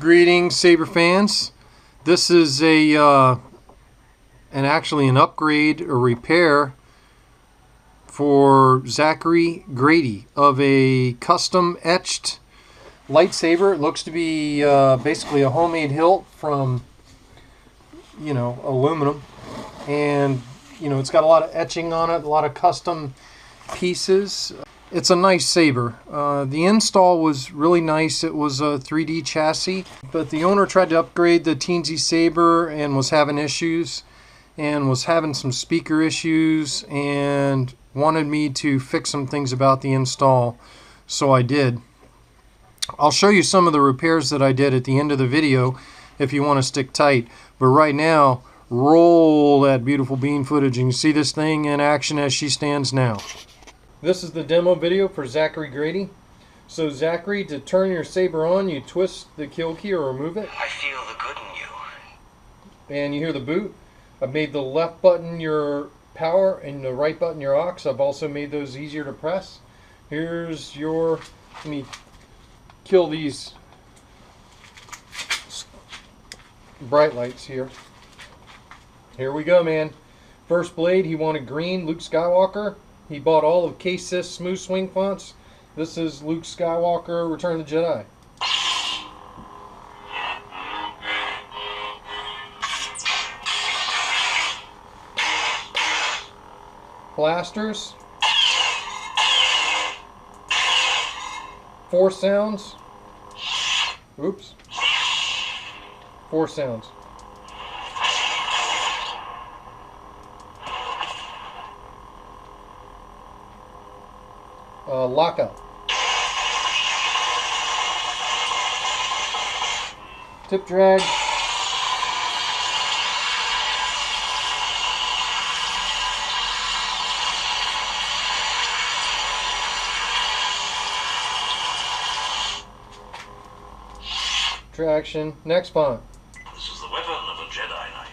Greetings, saber fans. This is actually an upgrade or repair for Zachary Grady of a custom etched lightsaber. It looks to be basically a homemade hilt from, aluminum, and it's got a lot of etching on it, a lot of custom pieces. It's a nice saber. The install was really nice. It was a 3D chassis, but the owner tried to upgrade the TeensySaber and was having issues, and was having some speaker issues, and wanted me to fix some things about the install, so I did. I'll show you some of the repairs that I did at the end of the video if you want to stick tight, but right now, roll that beautiful bean footage and you see this thing in action as she stands now. This is the demo video for Zachary Grady. So Zachary, to turn your saber on, you twist the kill key or remove it. I feel the good in you. And you hear the boot. I've made the left button your power and the right button your aux. I've also made those easier to press. Here's your, let me kill these bright lights here. Here we go, man. First blade, he wanted green, Luke Skywalker. He bought all of KSith smoothswing fonts. This is Luke Skywalker, Return of the Jedi. Blasters. 4 sounds. Oops. 4 sounds. Lockup. Tip drag. Traction. Next font. This is the weapon of a Jedi Knight.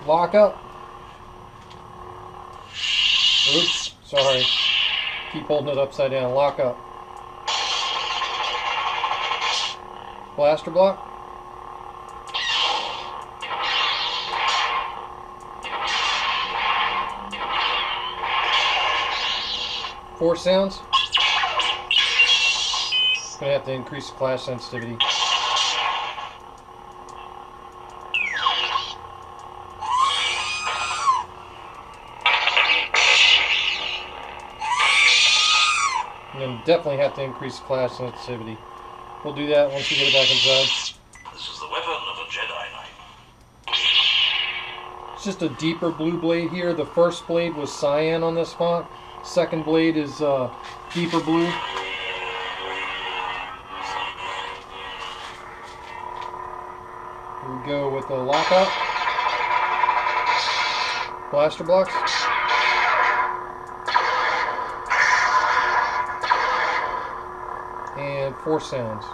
Lock up. Oops, sorry. Keep holding it upside down. Lock up. Blaster block. Four sounds. Gonna have to increase the clash sensitivity. And then definitely have to increase the clash sensitivity. We'll do that once we get it back inside. This is the weapon of a Jedi Knight. It's just a deeper blue blade here. The first blade was cyan on this font. Second blade is deeper blue. Here we go with the lockout. Blaster blocks. And 4 sounds.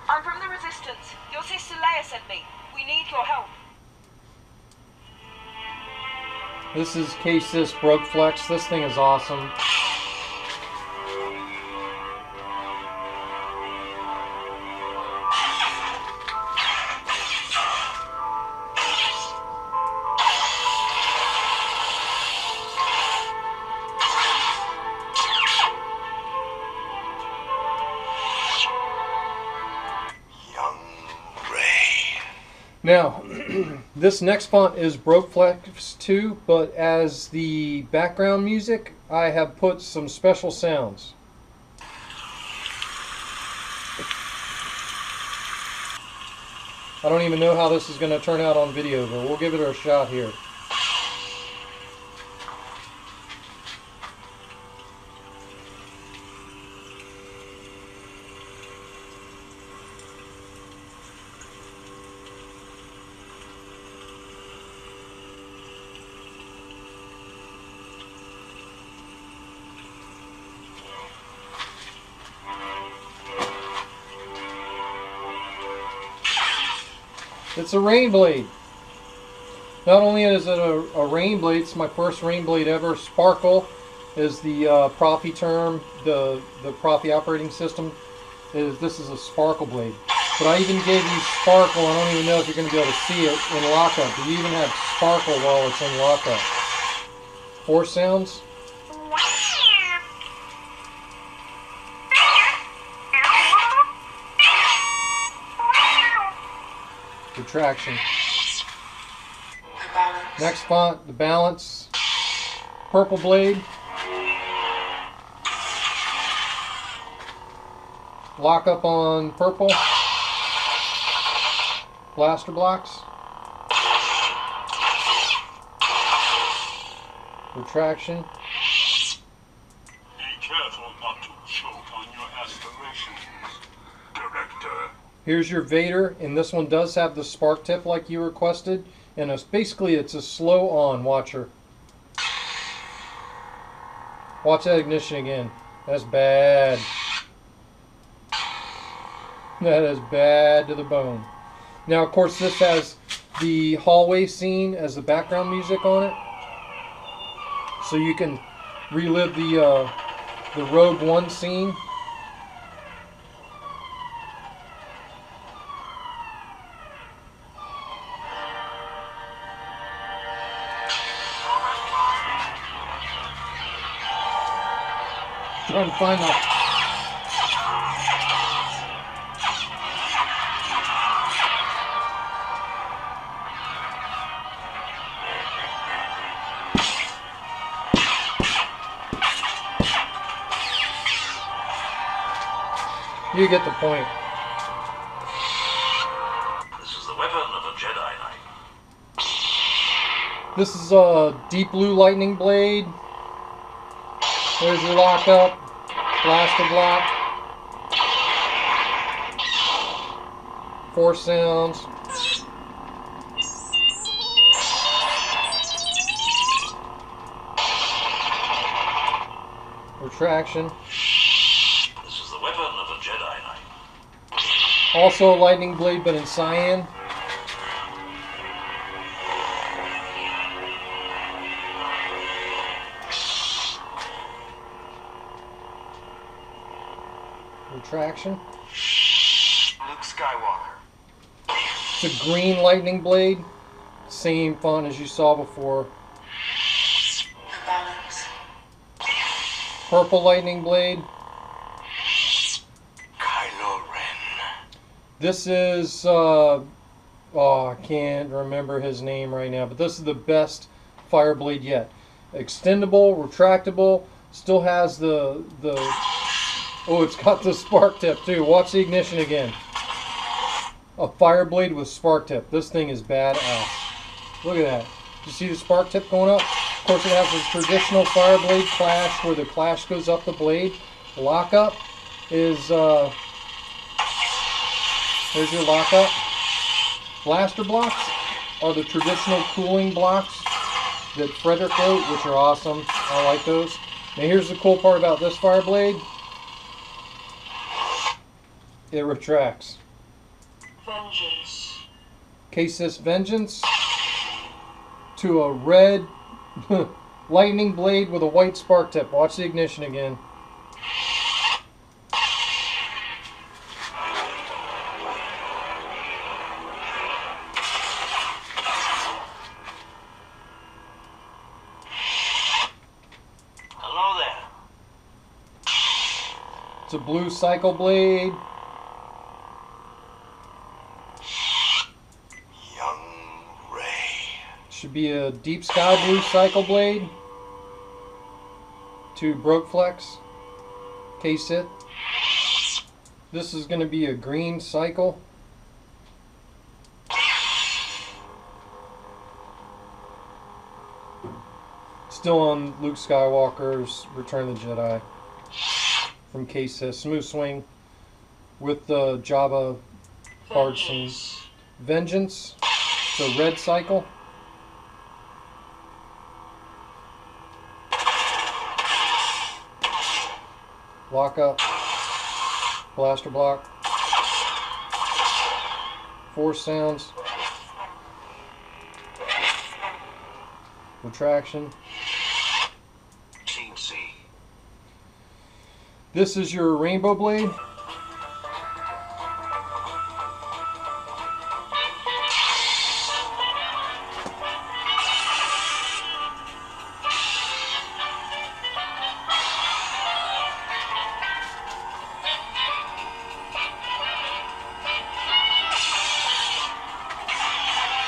I'm from the Resistance. Your sister Leia sent me. We need your help. This is KSith Broke Flex. This thing is awesome. Now, this next font is Broke Flex 2, but as the background music, I have put some special sounds. I don't even know how this is going to turn out on video, but we'll give it a shot here. It's a rain blade. Not only is it a rain blade, it's my first rain blade ever. Sparkle is the Profi term, the Profi operating system. This is a sparkle blade. But I even gave you sparkle. I don't even know if you're going to be able to see it in lockup. But you even have sparkle while it's in lockup. 4 sounds. Retraction. Next font, the balance. Purple blade. Lock up on purple. Blaster blocks. Retraction. Be careful not to choke on your aspirations, Director. Here's your Vader, and this one does have the spark tip like you requested, and basically it's a slow on. Watch her. Watch that ignition again. That's bad. That is bad to the bone. Now, of course, this has the hallway scene as the background music on it, so you can relive the Rogue One scene. Trying to find that. You get the point. This is the weapon of a Jedi Knight. This is a deep blue lightning blade. There's your lockup. Blaster block. 4 sounds. Retraction. This is the weapon of a Jedi Knight. Also a lightning blade, but in cyan. Retraction. Luke Skywalker. It's a green lightning blade. Same font as you saw before. Purple lightning blade. Kylo Ren. This is, oh, I can't remember his name right now, but this is the best fire blade yet. Extendable, retractable, still has the oh, it's got the spark tip too. Watch the ignition again. A fire blade with spark tip. This thing is badass. Look at that. You see the spark tip going up? Of course, it has the traditional fire blade clash where the clash goes up the blade. Lockup is, there's your lockup. Blaster blocks are the traditional cooling blocks that Frederick wrote, which are awesome. I like those. Now here's the cool part about this fire blade. It retracts. Vengeance. KSith Vengeance to a red lightning blade with a white spark tip. Watch the ignition again. Hello there. It's a blue cycle blade. Should be a deep sky blue cycle blade to broke flex. KSith. This is going to be a green cycle. Still on Luke Skywalker's Return of the Jedi from KSith. Smoothswing with the Jabba card scene. Vengeance. It's a red cycle. Lockup, blaster block, 4 sounds, retraction. Teensy. This is your rainbow blade.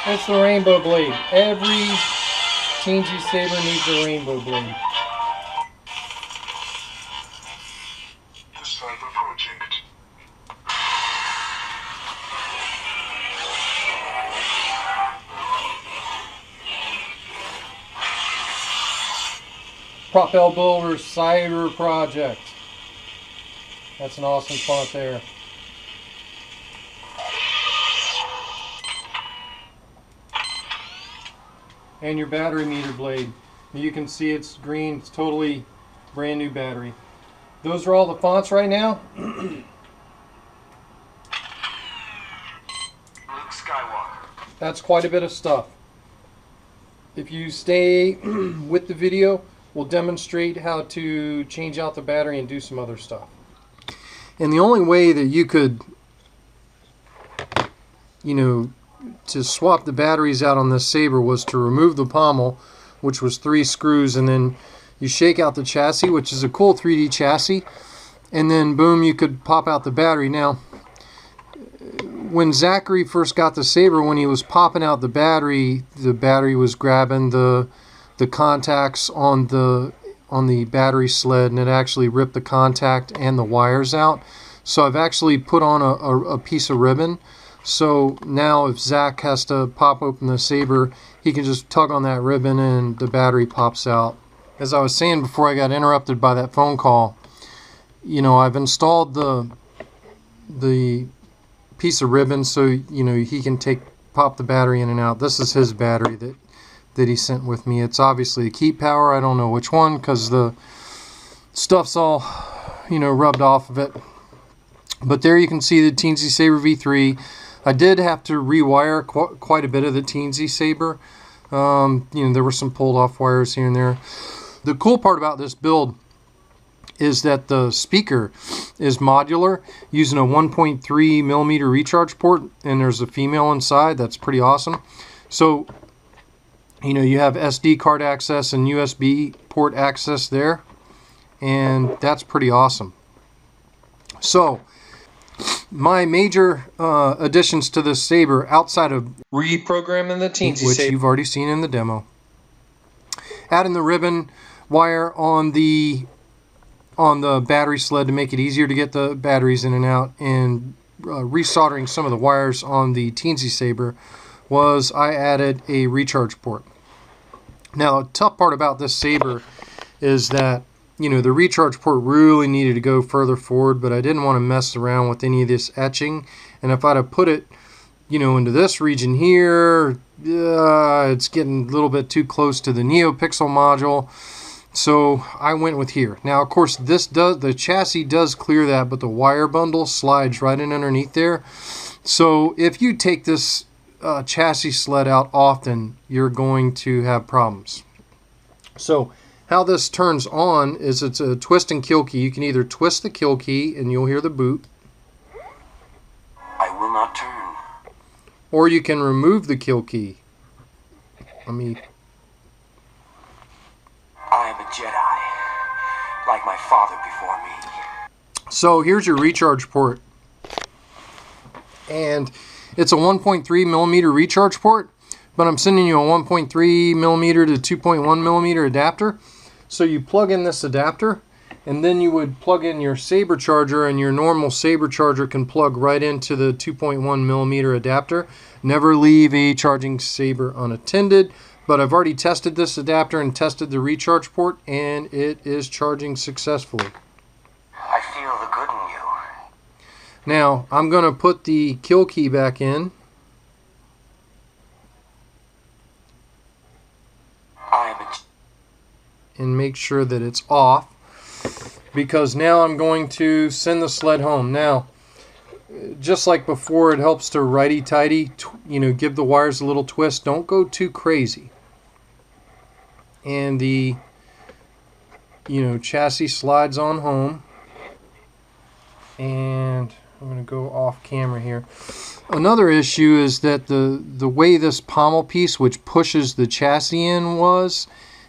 It's the rainbow blade. Every TeensySaber needs a rainbow blade. The Cyber Project. Propel Builder Cyber Project. That's an awesome font there. And your battery meter blade. You can see it's green. It's totally brand new battery. Those are all the fonts right now. Luke Skywalker. That's quite a bit of stuff. If you stay with the video, we'll demonstrate how to change out the battery and do some other stuff. And the only way that you could, to swap the batteries out on this saber was to remove the pommel, which was 3 screws, and then you shake out the chassis, which is a cool 3D chassis, and then boom, you could pop out the battery. Now, when Zachary first got the saber, when he was popping out the battery was grabbing the contacts on the battery sled, and it actually ripped the contact and the wires out. So I've actually put on a piece of ribbon. So now if Zach has to pop open the saber, he can just tug on that ribbon and the battery pops out. As I was saying before I got interrupted by that phone call, I've installed the piece of ribbon so he can pop the battery in and out. This is his battery that he sent with me. It's obviously a Keep Power. I don't know which one because the stuff's all rubbed off of it. But there you can see the TeensySaber V3. I did have to rewire quite a bit of the TeensySaber. There were some pulled off wires here and there. The cool part about this build is that the speaker is modular, using a 1.3 millimeter recharge port, and there's a female inside. That's pretty awesome. So, you have SD card access and USB port access there, and that's pretty awesome. So, my major additions to this saber, outside of reprogramming the TeensySaber, which you've already seen in the demo, adding the ribbon wire on the battery sled to make it easier to get the batteries in and out, and resoldering some of the wires on the TeensySaber, was I added a recharge port. Now, the tough part about this saber is that the recharge port really needed to go further forward, but I didn't want to mess around with any of this etching. And if I'd have put it, into this region here, it's getting a little bit too close to the Neopixel module. So I went with here. Now, of course, the chassis does clear that, but the wire bundle slides right in underneath there. So if you take this chassis sled out often, you're going to have problems. So how this turns on is it's a twist and kill key. You can either twist the kill key and you'll hear the boot. I will not turn. Or you can remove the kill key. I am a Jedi, like my father before me. So here's your recharge port. And it's a 1.3 millimeter recharge port, but I'm sending you a 1.3 millimeter to 2.1 millimeter adapter. So you plug in this adapter, and then you would plug in your saber charger, and your normal saber charger can plug right into the 2.1 millimeter adapter. Never leave a charging saber unattended, but I've already tested this adapter and tested the recharge port, and it is charging successfully. I feel the good in you. Now, I'm going to put the kill key back in. And make sure that it's off, because now I'm going to send the sled home. Now, just like before, it helps to righty-tighty, give the wires a little twist. Don't go too crazy. and the chassis slides on home. And I'm going to go off camera here. Another issue is that the way this pommel piece, which pushes the chassis in,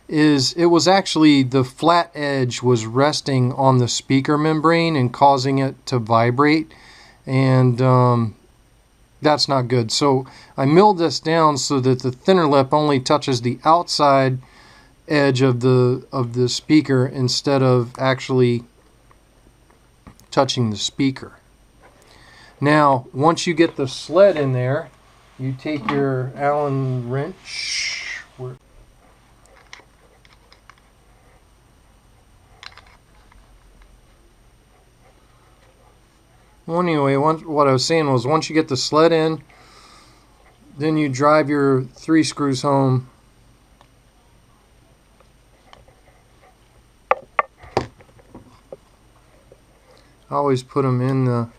it was actually, the flat edge was resting on the speaker membrane and causing it to vibrate, and that's not good. So I milled this down so that the thinner lip only touches the outside edge of the speaker instead of actually touching the speaker. Now, once you get the sled in there, you take your Allen wrench. Well, anyway, what I was saying was, once you get the sled in, then you drive your 3 screws home. I always put them in the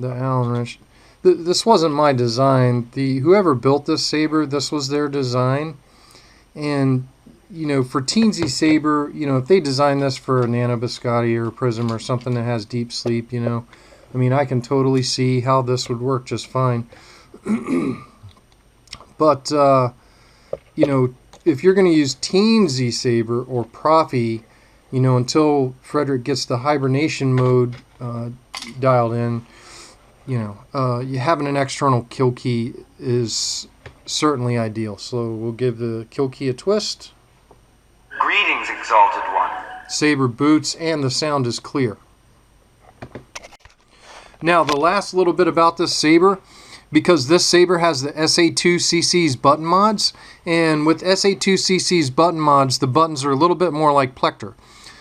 Allen wrench. This wasn't my design. Whoever built this saber, this was their design. And for TeensySaber, if they designed this for a Nano Biscotti or a Prism or something that has deep sleep, I mean, I can totally see how this would work just fine. But if you're going to use TeensySaber or Profi, until Frederick gets the hibernation mode dialed in, having an external kill key is certainly ideal. So we'll give the kill key a twist. Greetings, Exalted One. Saber boots, and the sound is clear. Now, the last little bit about this saber, because this saber has the SA2CC's button mods, and with SA2CC's button mods, the buttons are a little bit more like Plector.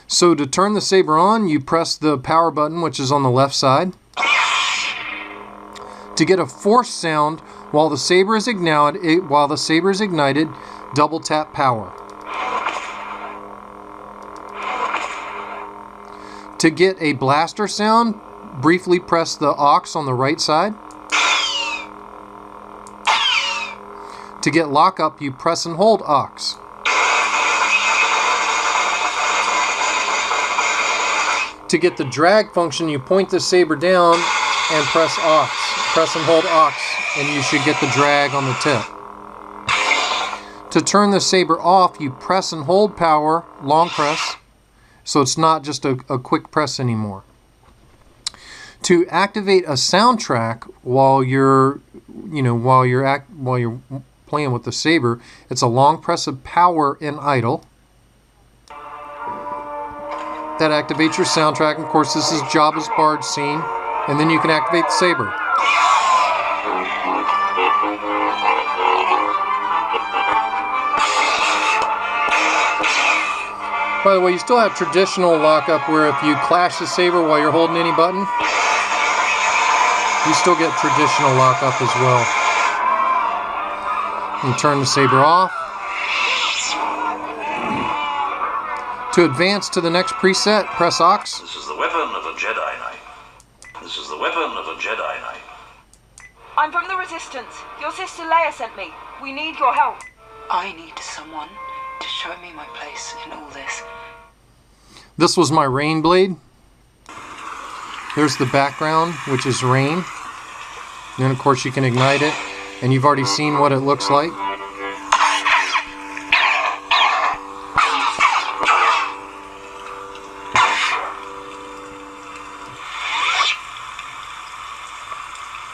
So to turn the saber on, you press the power button, which is on the left side. To get a force sound while the saber is ignited, double tap power. To get a blaster sound, briefly press the aux on the right side. To get lockup, you press and hold aux. To get the drag function, you point the saber down and press aux. Press and hold aux, and you should get the drag on the tip. To turn the saber off, you press and hold power, long press, so it's not just a quick press anymore. To activate a soundtrack while you're playing with the saber, it's a long press of power in idle. That activates your soundtrack. And of course, this is Jabba's Bard scene, and then you can activate the saber. By the way, you still have traditional lockup where if you clash the saber while you're holding any button, you still get traditional lockup as well. You turn the saber off. To advance to the next preset, press aux. This is the weapon of a Jedi Knight. This is the weapon of a Jedi Knight. I'm from the Resistance. Your sister Leia sent me. We need your help. I need someone to show me my place in all this. This was my rain blade. There's the background, which is rain. And then of course you can ignite it, and you've already seen what it looks like.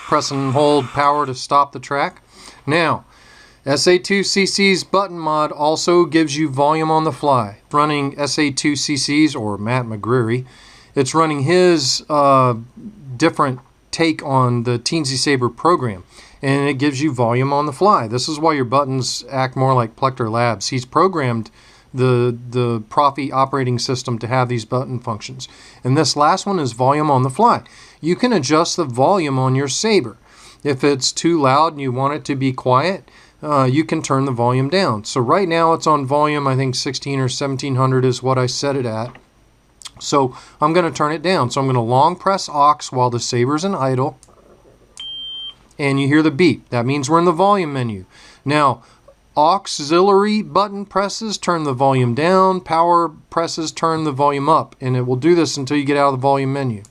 Press and hold power to stop the track. Now, SA2CC's button mod also gives you volume on the fly. Running SA2CC's, or Matt McGreary, it's running his different take on the TeensySaber program, and it gives you volume on the fly. This is why your buttons act more like Plector Labs. He's programmed the Profi operating system to have these button functions. And this last one is volume on the fly. You can adjust the volume on your saber. If it's too loud and you want it to be quiet, you can turn the volume down. So right now it's on volume, I think 16 or 1700 is what I set it at. So I'm going to turn it down. So I'm going to long press aux while the saber's in idle. And you hear the beep. That means we're in the volume menu. Now, Auxiliary button presses turn the volume down. Power presses turn the volume up. And it will do this until you get out of the volume menu.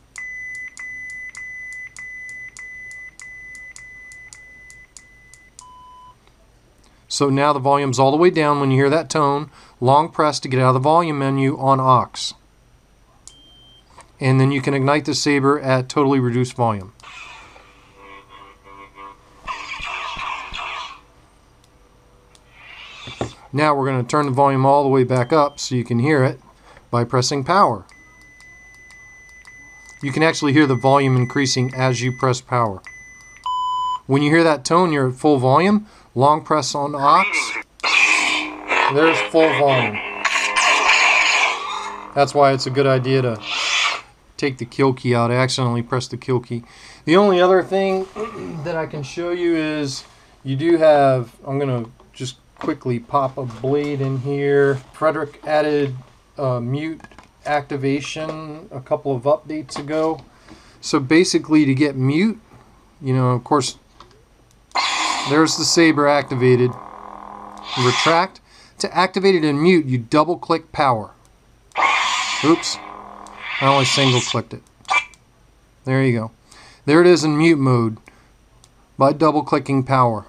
So now the volume's all the way down when you hear that tone. Long press to get out of the volume menu on aux. And then you can ignite the saber at totally reduced volume. Now we're going to turn the volume all the way back up so you can hear it by pressing power. You can actually hear the volume increasing as you press power. When you hear that tone, you're at full volume. Long press on aux. There's full volume. That's why it's a good idea to take the kill key out. I accidentally pressed the kill key. The only other thing that I can show you is you do have, I'm going to just quickly pop a blade in here. Frederick added mute activation a couple of updates ago. So basically to get mute, you know, of course, there's the saber activated. Retract. To activate it and mute, you double click power. Oops. I only single clicked it. There you go. There it is in mute mode by double clicking power.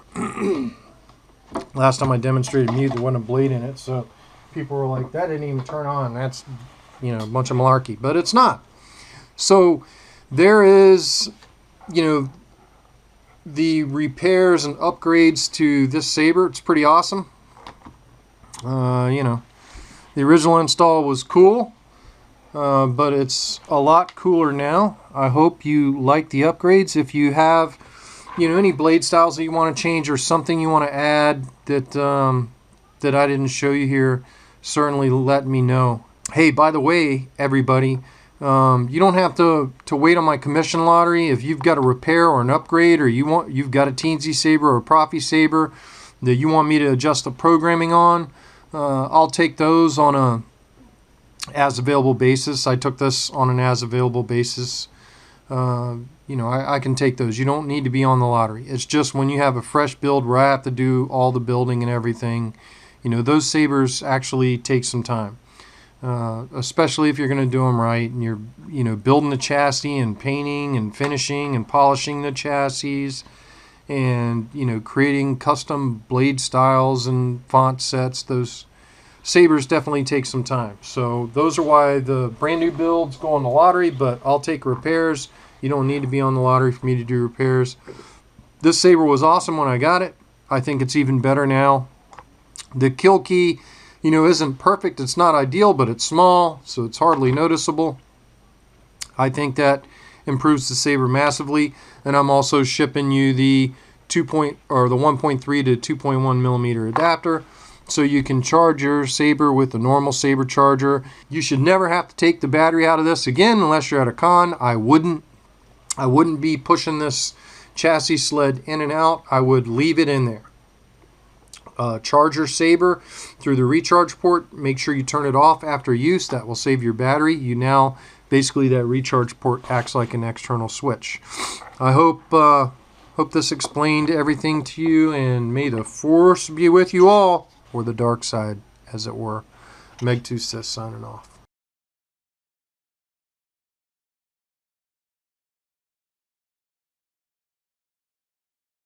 Last time I demonstrated mute, there wasn't a blade in it, so people were like, that didn't even turn on. That's, you know, a bunch of malarkey. But it's not. So there is, you know, the repairs and upgrades to this saber. It's pretty awesome. You know, the original install was cool, but it's a lot cooler now. I hope you like the upgrades. If you have, you know, any blade styles that you want to change or something you want to add that that I didn't show you here, certainly let me know. Hey, by the way, everybody, you don't have to wait on my commission lottery. If you've got a repair or an upgrade, or you've got a TeensySaber or a ProfiSaber that you want me to adjust the programming on, I'll take those on a as available basis. I took this on an as available basis. You know, I can take those. You don't need to be on the lottery. It's just when you have a fresh build where I have to do all the building and everything, you know, those sabers actually take some time. Especially if you're going to do them right and you're, you know, building the chassis and painting and finishing and polishing the chassis and, you know, creating custom blade styles and font sets. Those sabers definitely take some time. So those are why the brand new builds go on the lottery, but I'll take repairs. You don't need to be on the lottery for me to do repairs. This saber was awesome when I got it. I think it's even better now. The kill key, you know, isn't perfect. It's not ideal, but it's small, so it's hardly noticeable. I think that improves the saber massively. And I'm also shipping you the 1.3 to 2.1 millimeter adapter, so you can charge your saber with a normal saber charger. You should never have to take the battery out of this again unless you're at a con. I wouldn't be pushing this chassis sled in and out. I would leave it in there. Charge your saber through the recharge port. Make sure you turn it off after use. That will save your battery. You now, basically that recharge port acts like an external switch. I hope this explained everything to you, and may the force be with you all, or the dark side, as it were. Megtooth signing off.